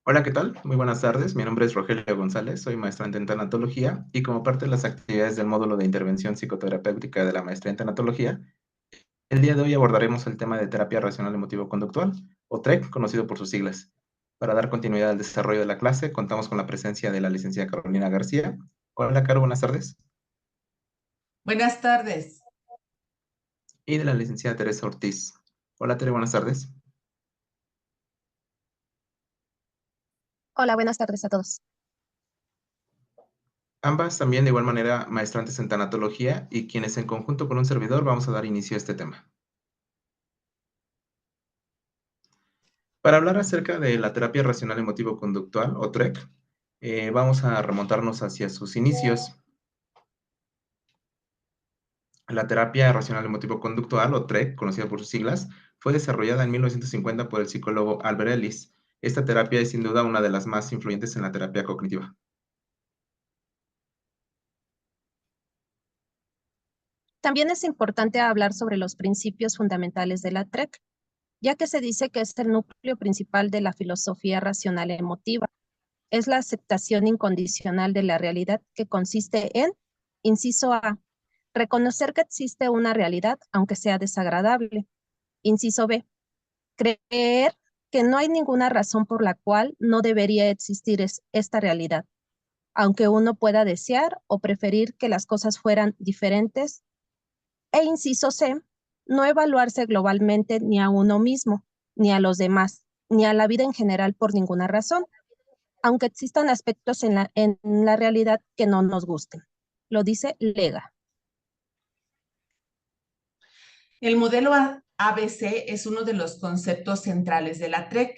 Hola, ¿qué tal? Muy buenas tardes. Mi nombre es Rogelio González, soy maestro en tanatología y como parte de las actividades del módulo de intervención psicoterapéutica de la maestría en tanatología, el día de hoy abordaremos el tema de terapia racional emotivo-conductual, o TREC, conocido por sus siglas. Para dar continuidad al desarrollo de la clase, contamos con la presencia de la licenciada Carolina García. Hola, Caro, buenas tardes. Buenas tardes. Y de la licenciada Teresa Ortiz. Hola, Tere, buenas tardes. Hola, buenas tardes a todos. Ambas también de igual manera maestrantes en tanatología y quienes en conjunto con un servidor vamos a dar inicio a este tema. Para hablar acerca de la terapia racional emotivo-conductual, o TREC, vamos a remontarnos hacia sus inicios. La terapia racional emotivo-conductual, o TREC, conocida por sus siglas, fue desarrollada en 1950 por el psicólogo Albert Ellis. Esta terapia es sin duda una de las más influyentes en la terapia cognitiva. También es importante hablar sobre los principios fundamentales de la TREC, ya que se dice que es el núcleo principal de la filosofía racional emotiva. Es la aceptación incondicional de la realidad que consiste en, inciso A, reconocer que existe una realidad aunque sea desagradable. Inciso B, creer que no hay ninguna razón por la cual no debería existir esta realidad, aunque uno pueda desear o preferir que las cosas fueran diferentes. E inciso C, no evaluarse globalmente ni a uno mismo, ni a los demás, ni a la vida en general por ninguna razón, aunque existan aspectos en la realidad que no nos gusten. Lo dice Lega. El modelo ABC es uno de los conceptos centrales de la TREC.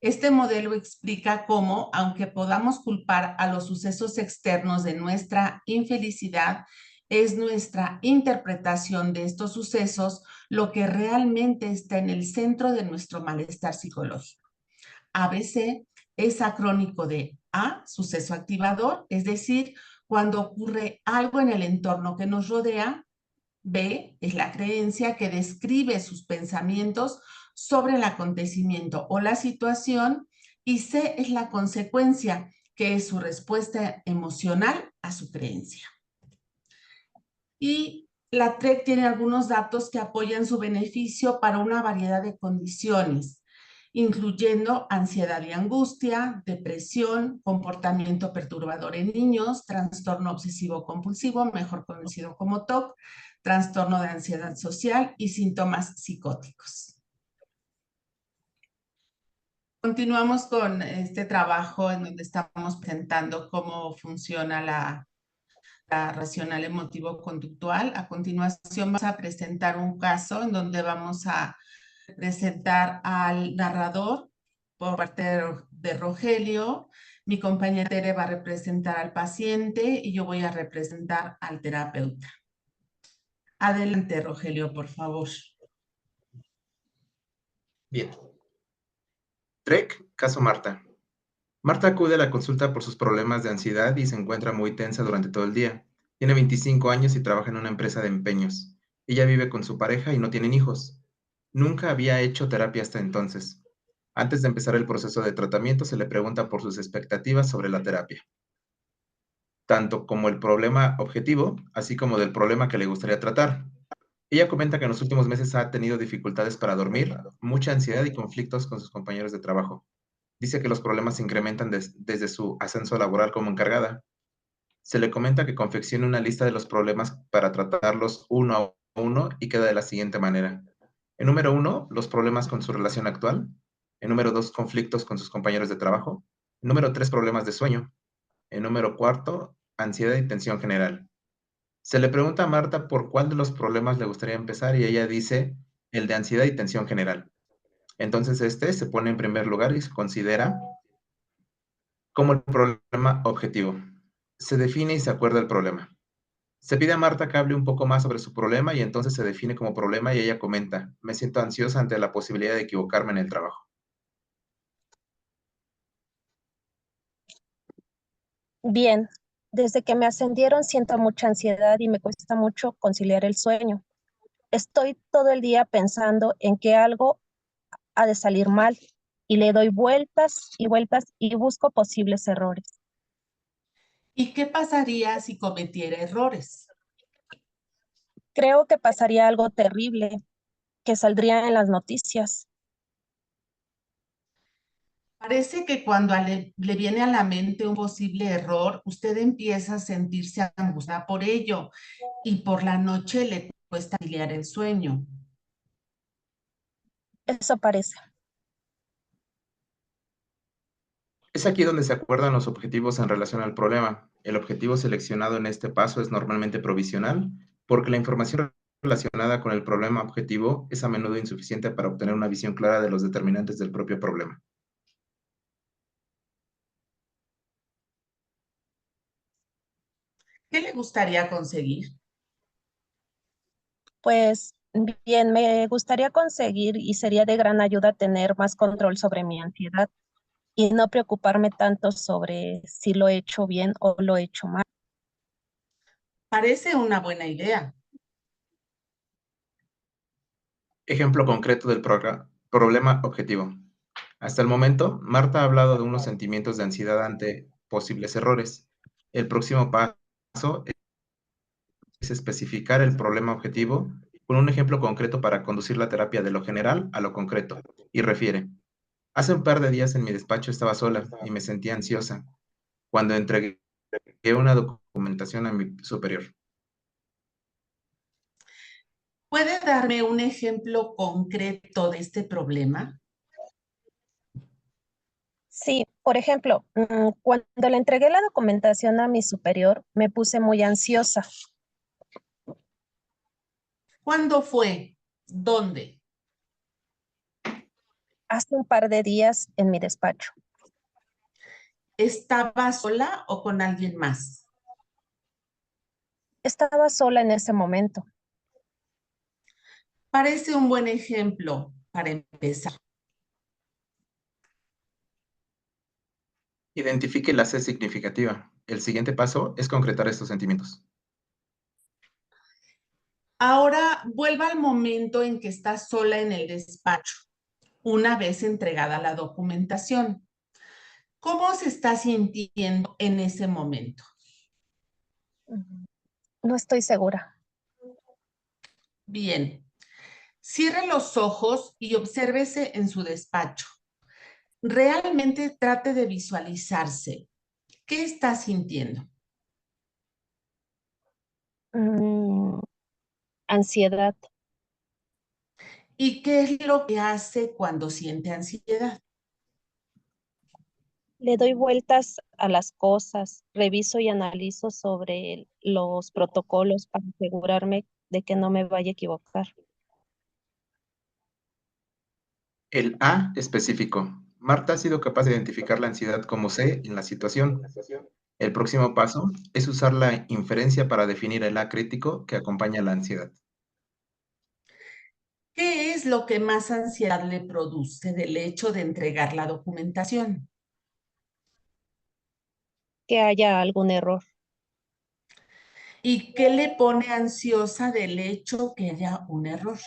Este modelo explica cómo, aunque podamos culpar a los sucesos externos de nuestra infelicidad, es nuestra interpretación de estos sucesos lo que realmente está en el centro de nuestro malestar psicológico. ABC es acrónico de A, suceso activador, es decir, cuando ocurre algo en el entorno que nos rodea. B es la creencia que describe sus pensamientos sobre el acontecimiento o la situación. Y C es la consecuencia, que es su respuesta emocional a su creencia. Y la TREC tiene algunos datos que apoyan su beneficio para una variedad de condiciones, incluyendo ansiedad y angustia, depresión, comportamiento perturbador en niños, trastorno obsesivo-compulsivo, mejor conocido como TOC, trastorno de ansiedad social y síntomas psicóticos. Continuamos con este trabajo en donde estamos presentando cómo funciona la racional emotivo-conductual. A continuación vamos a presentar un caso en donde vamos a presentar al narrador por parte de Rogelio. Mi compañera Tere va a representar al paciente y yo voy a representar al terapeuta. Adelante, Rogelio, por favor. Bien. TREC, caso Marta. Marta acude a la consulta por sus problemas de ansiedad y se encuentra muy tensa durante todo el día. Tiene 25 años y trabaja en una empresa de empeños. Ella vive con su pareja y no tienen hijos. Nunca había hecho terapia hasta entonces. Antes de empezar el proceso de tratamiento se le pregunta por sus expectativas sobre la terapia, tanto como el problema objetivo, así como del problema que le gustaría tratar. Ella comenta que en los últimos meses ha tenido dificultades para dormir, mucha ansiedad y conflictos con sus compañeros de trabajo. Dice que los problemas se incrementan desde su ascenso laboral como encargada. Se le comenta que confeccione una lista de los problemas para tratarlos uno a uno y queda de la siguiente manera. En número 1, los problemas con su relación actual. En número 2, conflictos con sus compañeros de trabajo. En número 3, problemas de sueño. En número 4, ansiedad y tensión general. Se le pregunta a Marta por cuál de los problemas le gustaría empezar y ella dice el de ansiedad y tensión general. Entonces este se pone en primer lugar y se considera como el problema objetivo. Se define y se acuerda el problema. Se pide a Marta que hable un poco más sobre su problema y entonces se define como problema y ella comenta, me siento ansiosa ante la posibilidad de equivocarme en el trabajo. Bien, desde que me ascendieron siento mucha ansiedad y me cuesta mucho conciliar el sueño. Estoy todo el día pensando en que algo ha de salir mal y le doy vueltas y vueltas y busco posibles errores. ¿Y qué pasaría si cometiera errores? Creo que pasaría algo terrible, que saldría en las noticias. Parece que cuando le viene a la mente un posible error, usted empieza a sentirse angustiada por ello y por la noche le cuesta conciliar el sueño. Eso parece. Es aquí donde se acuerdan los objetivos en relación al problema. El objetivo seleccionado en este paso es normalmente provisional, porque la información relacionada con el problema objetivo es a menudo insuficiente para obtener una visión clara de los determinantes del propio problema. ¿Qué le gustaría conseguir? Pues bien, me gustaría conseguir y sería de gran ayuda tener más control sobre mi ansiedad y no preocuparme tanto sobre si lo he hecho bien o lo he hecho mal. Parece una buena idea. Ejemplo concreto del problema objetivo. Hasta el momento, Marta ha hablado de unos sentimientos de ansiedad ante posibles errores. El próximo paso es especificar el problema objetivo con un ejemplo concreto para conducir la terapia de lo general a lo concreto. Y refiere, hace un par de días en mi despacho estaba sola y me sentía ansiosa cuando entregué una documentación a mi superior. ¿Puede darme un ejemplo concreto de este problema? Sí, por ejemplo, cuando le entregué la documentación a mi superior, me puse muy ansiosa. ¿Cuándo fue? ¿Dónde? Hace un par de días en mi despacho. ¿Estaba sola o con alguien más? Estaba sola en ese momento. Parece un buen ejemplo para empezar. Identifique la C significativa. El siguiente paso es concretar estos sentimientos. Ahora vuelva al momento en que está sola en el despacho, una vez entregada la documentación. ¿Cómo se está sintiendo en ese momento? No estoy segura. Bien, cierre los ojos y obsérvese en su despacho. Realmente trate de visualizarse. ¿Qué está sintiendo? Mm, Ansiedad. ¿Y qué es lo que hace cuando siente ansiedad? Le doy vueltas a las cosas, reviso y analizo sobre los protocolos para asegurarme de que no me vaya a equivocar. El A específico. Marta ha sido capaz de identificar la ansiedad como C en la situación. El próximo paso es usar la inferencia para definir el A crítico que acompaña la ansiedad. ¿Qué es lo que más ansiedad le produce del hecho de entregar la documentación? Que haya algún error, ¿Y qué le pone ansiosa del hecho que haya un error?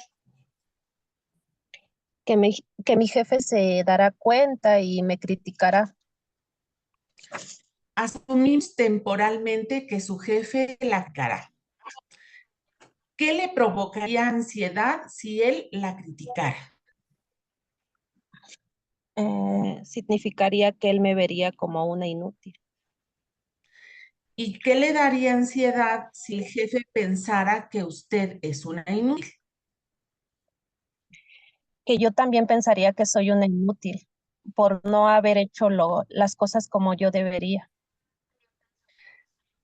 que mi jefe se dará cuenta y me criticará, Asumimos temporalmente que su jefe la cara. ¿Qué le provocaría ansiedad si él la criticara? significaría que él me vería como una inútil, ¿Y qué le daría ansiedad si el jefe pensara que usted es una inútil? que yo también pensaría que soy una inútil por no haber hecho las cosas como yo debería.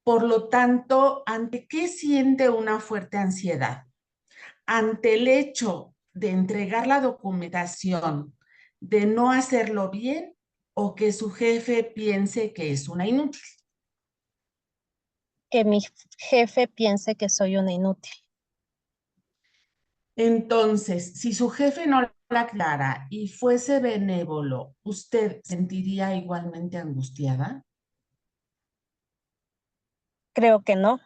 Por lo tanto, ¿ante qué siente una fuerte ansiedad? Ante el hecho de entregar la documentación, de no hacerlo bien o que su jefe piense que es una inútil. Que mi jefe piense que soy una inútil. Entonces, si su jefe no la aclara y fuese benévolo, ¿usted sentiría igualmente angustiada? Creo que no.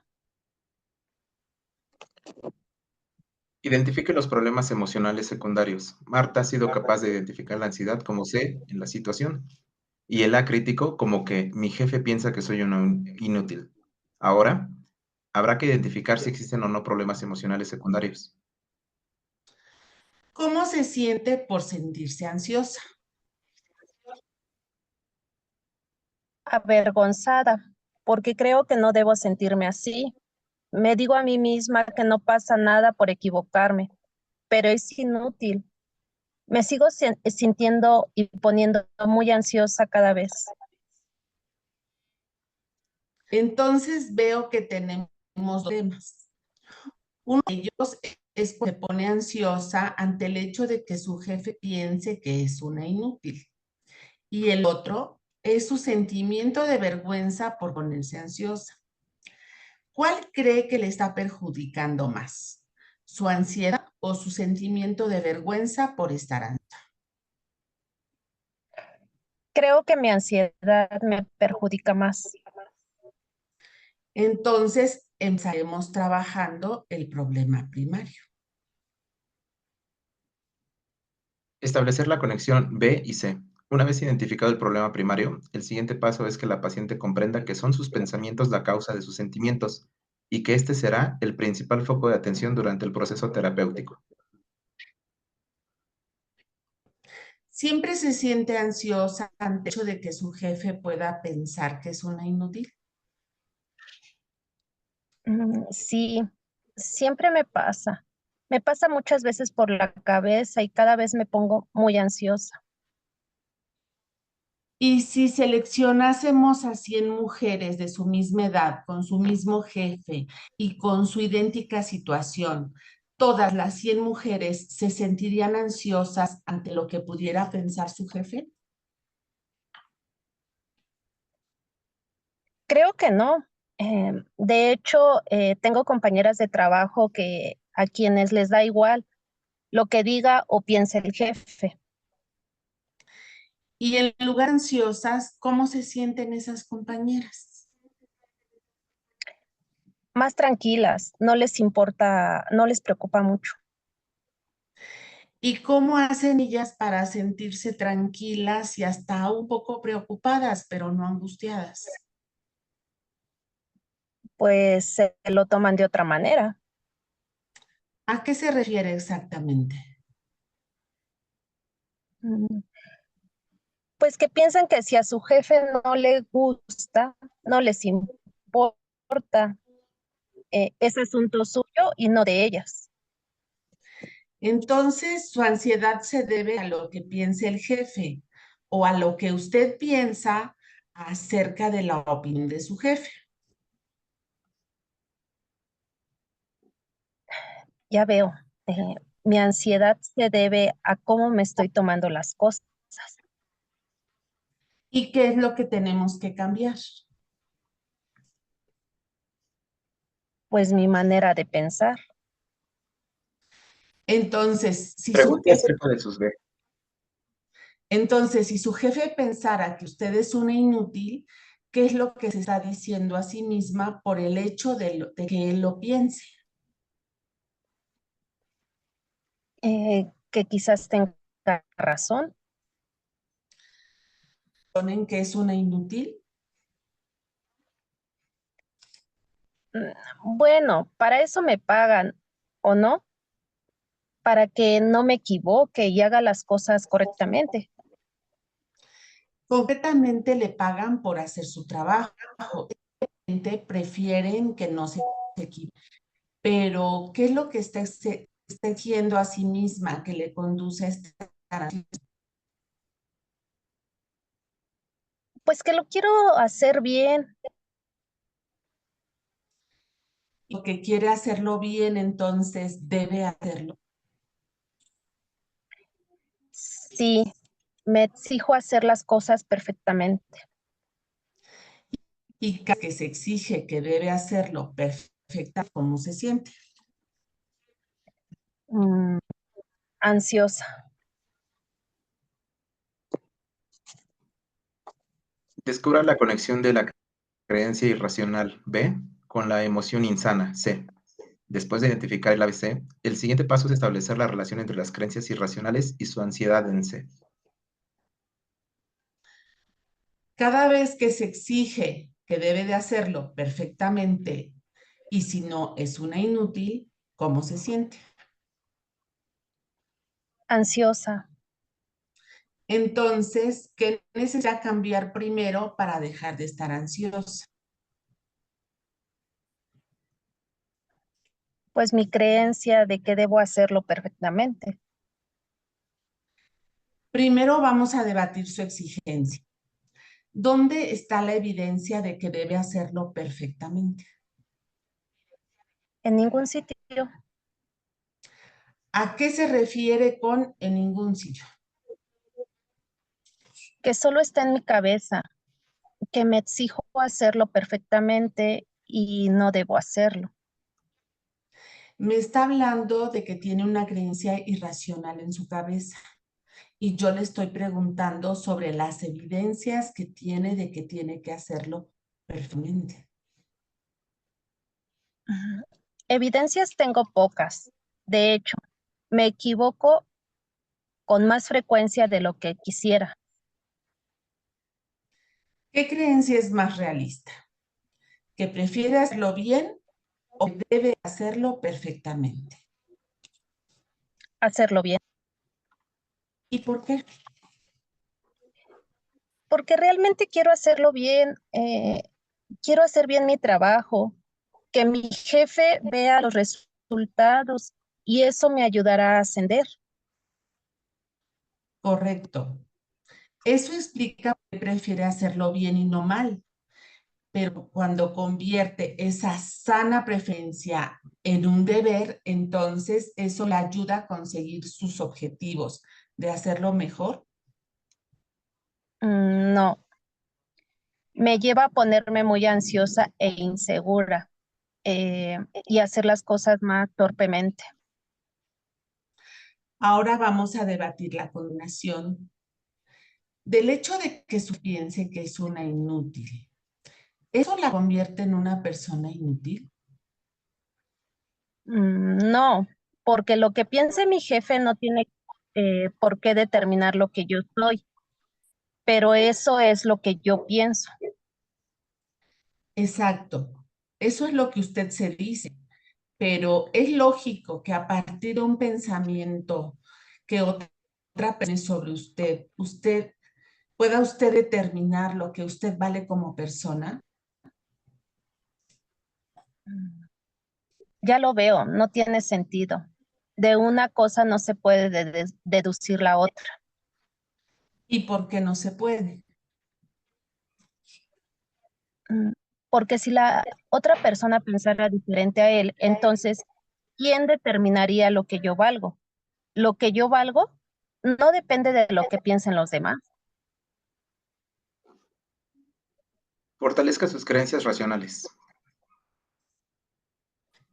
Identifique los problemas emocionales secundarios. Marta ha sido capaz de identificar la ansiedad como C en la situación y el A crítico como que mi jefe piensa que soy un inútil. Ahora, habrá que identificar si existen o no problemas emocionales secundarios. ¿Cómo se siente por sentirse ansiosa? Avergonzada, porque creo que no debo sentirme así. Me digo a mí misma que no pasa nada por equivocarme, pero es inútil. Me sigo sintiendo y poniendo muy ansiosa cada vez. Entonces veo que tenemos dos temas. Uno de ellos es que se pone ansiosa ante el hecho de que su jefe piense que es una inútil. Y el otro es su sentimiento de vergüenza por ponerse ansiosa. ¿Cuál cree que le está perjudicando más? ¿Su ansiedad o su sentimiento de vergüenza por estar ansiosa? Creo que mi ansiedad me perjudica más. Entonces empezaremos trabajando el problema primario. Establecer la conexión B y C. Una vez identificado el problema primario, el siguiente paso es que la paciente comprenda que son sus pensamientos la causa de sus sentimientos y que este será el principal foco de atención durante el proceso terapéutico. Siempre se siente ansiosa ante el hecho de que su jefe pueda pensar que es una inútil. Sí, siempre me pasa. Me pasa muchas veces por la cabeza y cada vez me pongo muy ansiosa. Y si seleccionásemos a 100 mujeres de su misma edad, con su mismo jefe y con su idéntica situación, ¿todas las 100 mujeres se sentirían ansiosas ante lo que pudiera pensar su jefe? Creo que no. De hecho, tengo compañeras de trabajo que a quienes les da igual lo que diga o piense el jefe. Y en lugar de ansiosas, ¿cómo se sienten esas compañeras? Más tranquilas, no les importa, no les preocupa mucho. ¿Y cómo hacen ellas para sentirse tranquilas y hasta un poco preocupadas, pero no angustiadas? Pues se lo toman de otra manera. ¿A qué se refiere exactamente? Mm, Pues que piensan que si a su jefe no le gusta, no les importa, es asunto suyo y no de ellas. Entonces, su ansiedad se debe a lo que piense el jefe o a lo que usted piensa acerca de la opinión de su jefe. Ya veo, mi ansiedad se debe a cómo me estoy tomando las cosas. ¿Y qué es lo que tenemos que cambiar? Pues mi manera de pensar. Entonces, Pregunte acerca de sus B. si su jefe pensara que usted es una inútil, ¿qué es lo que se está diciendo a sí misma por el hecho de que él lo piense? Que quizás tenga razón. ¿Ponen que es una inútil? Bueno, para eso me pagan, ¿o no? Para que no me equivoque y haga las cosas correctamente. Concretamente le pagan por hacer su trabajo. Prefieren que no se equivoque. Pero, ¿qué es lo que está diciendo a sí misma que le conduce a esta Pues que lo quiero hacer bien. lo que quiere hacerlo bien, entonces debe hacerlo? Sí, me exijo hacer las cosas perfectamente. Y que se exige que debe hacerlo perfecta, ¿cómo se siente? Mm, Ansiosa. Descubra la conexión de la creencia irracional B con la emoción insana C. Después de identificar el ABC, el siguiente paso es establecer la relación entre las creencias irracionales y su ansiedad en C. Cada vez que se exige que debe de hacerlo perfectamente y si no es una inútil, ¿cómo se siente? Ansiosa. Entonces, ¿qué necesita cambiar primero para dejar de estar ansiosa? Pues mi creencia de que debo hacerlo perfectamente. Primero vamos a debatir su exigencia. ¿Dónde está la evidencia de que debe hacerlo perfectamente? En ningún sitio. ¿A qué se refiere con en ningún sitio? Que solo está en mi cabeza, que me exijo hacerlo perfectamente y no debo hacerlo. Me está hablando de que tiene una creencia irracional en su cabeza y yo le estoy preguntando sobre las evidencias que tiene de que tiene que hacerlo perfectamente. Evidencias tengo pocas. De hecho, me equivoco con más frecuencia de lo que quisiera. ¿Qué creencia es más realista? ¿Que prefiere hacerlo bien o que debe hacerlo perfectamente? Hacerlo bien. ¿Y por qué? Porque realmente quiero hacerlo bien. Quiero hacer bien mi trabajo, que mi jefe vea los resultados y eso me ayudará a ascender. Correcto. Eso explica por qué prefiere hacerlo bien y no mal. Pero cuando convierte esa sana preferencia en un deber, entonces eso le ayuda a conseguir sus objetivos de hacerlo mejor. No, me lleva a ponerme muy ansiosa e insegura y hacer las cosas más torpemente. Ahora vamos a debatir la combinación del hecho de que su piense que es una inútil. ¿Eso la convierte en una persona inútil? No, porque lo que piense mi jefe no tiene por qué determinar lo que yo soy, pero eso es lo que yo pienso. Exacto. Eso es lo que usted se dice, pero es lógico que a partir de un pensamiento que otra persona sobre usted, pueda usted determinar lo que usted vale como persona. Ya lo veo, no tiene sentido. De una cosa no se puede deducir la otra. ¿Y por qué no se puede? Mm, Porque si la otra persona pensara diferente a él, entonces, ¿quién determinaría lo que yo valgo? Lo que yo valgo no depende de lo que piensen los demás. Fortalezca sus creencias racionales.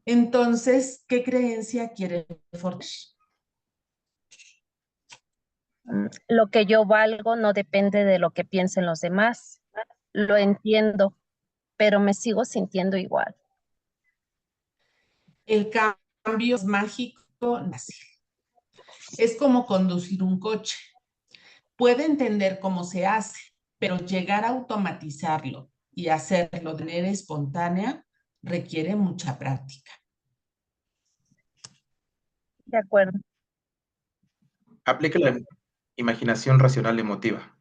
Entonces, ¿qué creencia quiere fortalecer? Lo que yo valgo no depende de lo que piensen los demás. Lo entiendo, pero me sigo sintiendo igual. El cambio es mágico, fácil. Es como conducir un coche. Puede entender cómo se hace, pero llegar a automatizarlo y hacerlo de manera espontánea requiere mucha práctica. De acuerdo. Aplique la imaginación racional emotiva.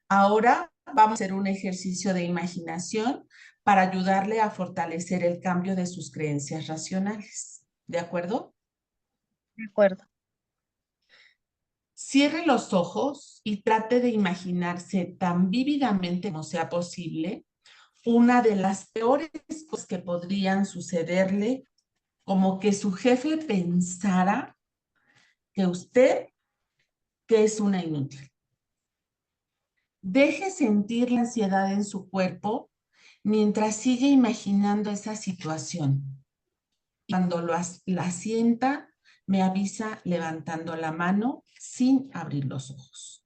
Ahora vamos a hacer un ejercicio de imaginación para ayudarle a fortalecer el cambio de sus creencias racionales. ¿De acuerdo? De acuerdo. Cierre los ojos y trate de imaginarse tan vívidamente como sea posible una de las peores cosas que podrían sucederle, como que su jefe pensara que usted que es una inútil. Deje sentir la ansiedad en su cuerpo mientras sigue imaginando esa situación. Cuando la sienta, me avisa levantando la mano sin abrir los ojos.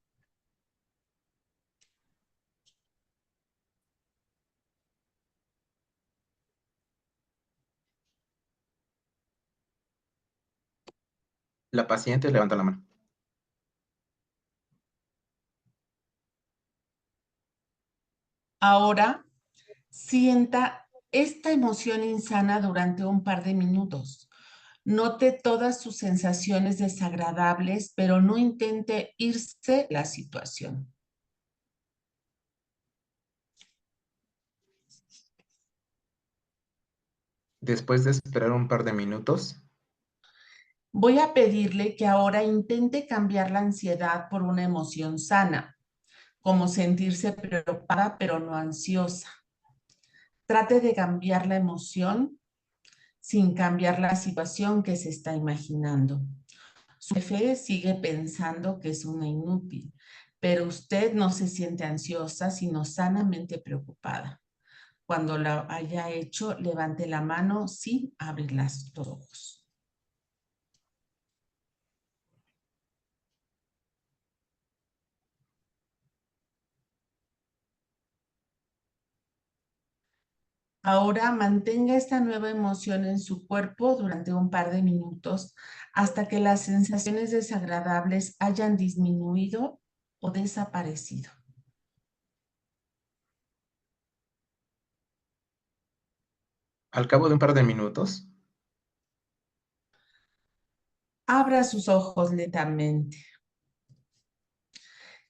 La paciente levanta la mano. Ahora, sienta esta emoción insana durante un par de minutos. Note todas sus sensaciones desagradables, pero no intente irse de la situación. Después de esperar un par de minutos, Voy a pedirle que ahora intente cambiar la ansiedad por una emoción sana, como sentirse preocupada pero no ansiosa. Trate de cambiar la emoción sin cambiar la situación que se está imaginando. Su jefe sigue pensando que es una inútil, pero usted no se siente ansiosa, sino sanamente preocupada. Cuando lo haya hecho, levante la mano sin abrir los ojos. Ahora mantenga esta nueva emoción en su cuerpo durante un par de minutos hasta que las sensaciones desagradables hayan disminuido o desaparecido. al cabo de un par de minutos, Abra sus ojos lentamente.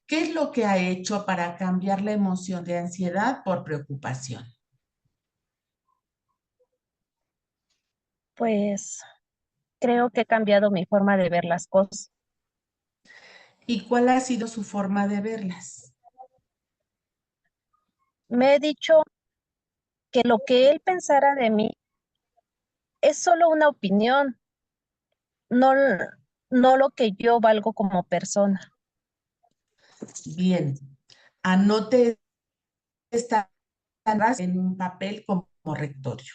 ¿Qué es lo que ha hecho para cambiar la emoción de ansiedad por preocupación? Pues creo que he cambiado mi forma de ver las cosas. ¿Y cuál ha sido su forma de verlas? Me he dicho que lo que él pensara de mí es solo una opinión, no, no lo que yo valgo como persona. Bien, anote esta en un papel como rectorio.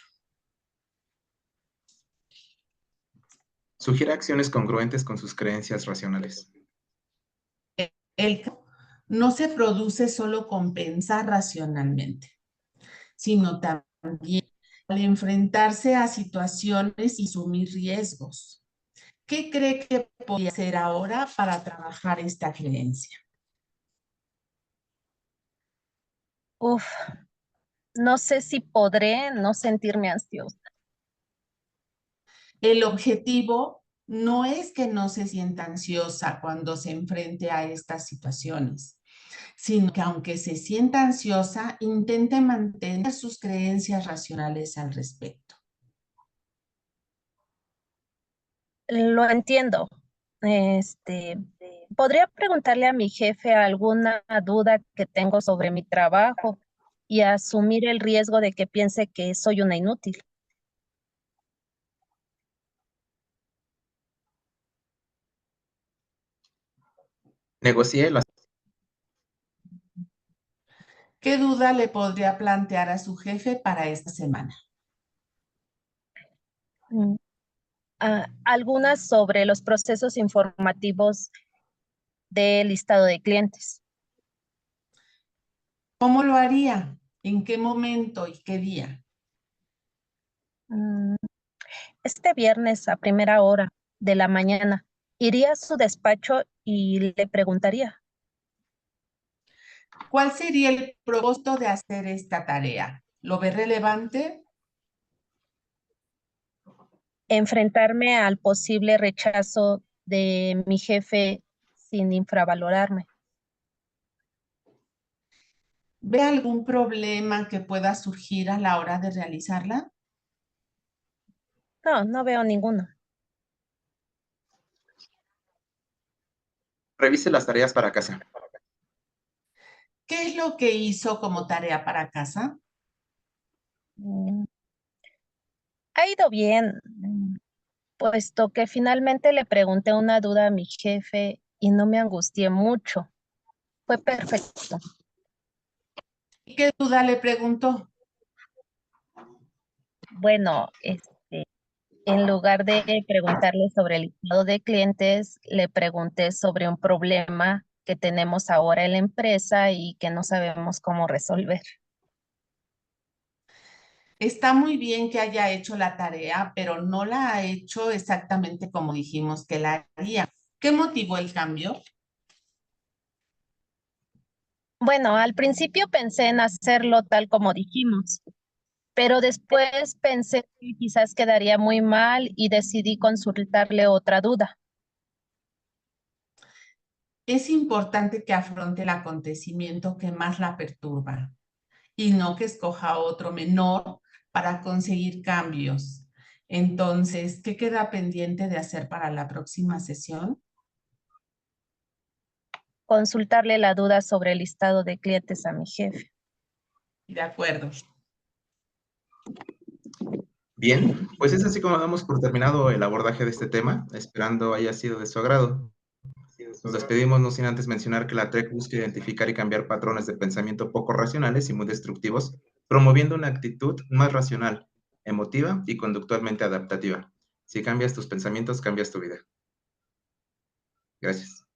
sugiere acciones congruentes con sus creencias racionales. El no se produce solo con pensar racionalmente, sino también al enfrentarse a situaciones y asumir riesgos. ¿Qué cree que podría hacer ahora para trabajar esta creencia? Uf, no sé si podré no sentirme ansiosa. El objetivo no es que no se sienta ansiosa cuando se enfrente a estas situaciones, sino que aunque se sienta ansiosa, intente mantener sus creencias racionales al respecto. Lo entiendo. Este, podría preguntarle a mi jefe alguna duda que tengo sobre mi trabajo y asumir el riesgo de que piense que soy una inútil. Negocié las ¿Qué duda le podría plantear a su jefe para esta semana? Mm, algunas sobre los procesos informativos del listado de clientes. ¿Cómo lo haría? ¿En qué momento y qué día? Mm, Este viernes a primera hora de la mañana iría a su despacho y le preguntaría. ¿Cuál sería el propósito de hacer esta tarea? ¿Lo ve relevante? Enfrentarme al posible rechazo de mi jefe sin infravalorarme. ¿Ve algún problema que pueda surgir a la hora de realizarla? No, no veo ninguno. Revise las tareas para casa. ¿Qué es lo que hizo como tarea para casa? Mm, Ha ido bien, puesto que finalmente le pregunté una duda a mi jefe y no me angustié mucho. Fue perfecto. ¿Y qué duda le preguntó? Bueno, en lugar de preguntarle sobre el listado de clientes, le pregunté sobre un problema que tenemos ahora en la empresa y que no sabemos cómo resolver. Está muy bien que haya hecho la tarea, pero no la ha hecho exactamente como dijimos que la haría. ¿Qué motivó el cambio? Bueno, al principio pensé en hacerlo tal como dijimos, pero después pensé que quizás quedaría muy mal y decidí consultarle otra duda. Es importante que afronte el acontecimiento que más la perturba y no que escoja otro menor para conseguir cambios. Entonces, ¿qué queda pendiente de hacer para la próxima sesión? Consultarle la duda sobre el listado de clientes a mi jefe. De acuerdo. Bien, pues es así como damos por terminado el abordaje de este tema, esperando haya sido de su agrado. Nos despedimos no sin antes mencionar que la TREC busca identificar y cambiar patrones de pensamiento poco racionales y muy destructivos, promoviendo una actitud más racional, emotiva y conductualmente adaptativa. Si cambias tus pensamientos, cambias tu vida. Gracias.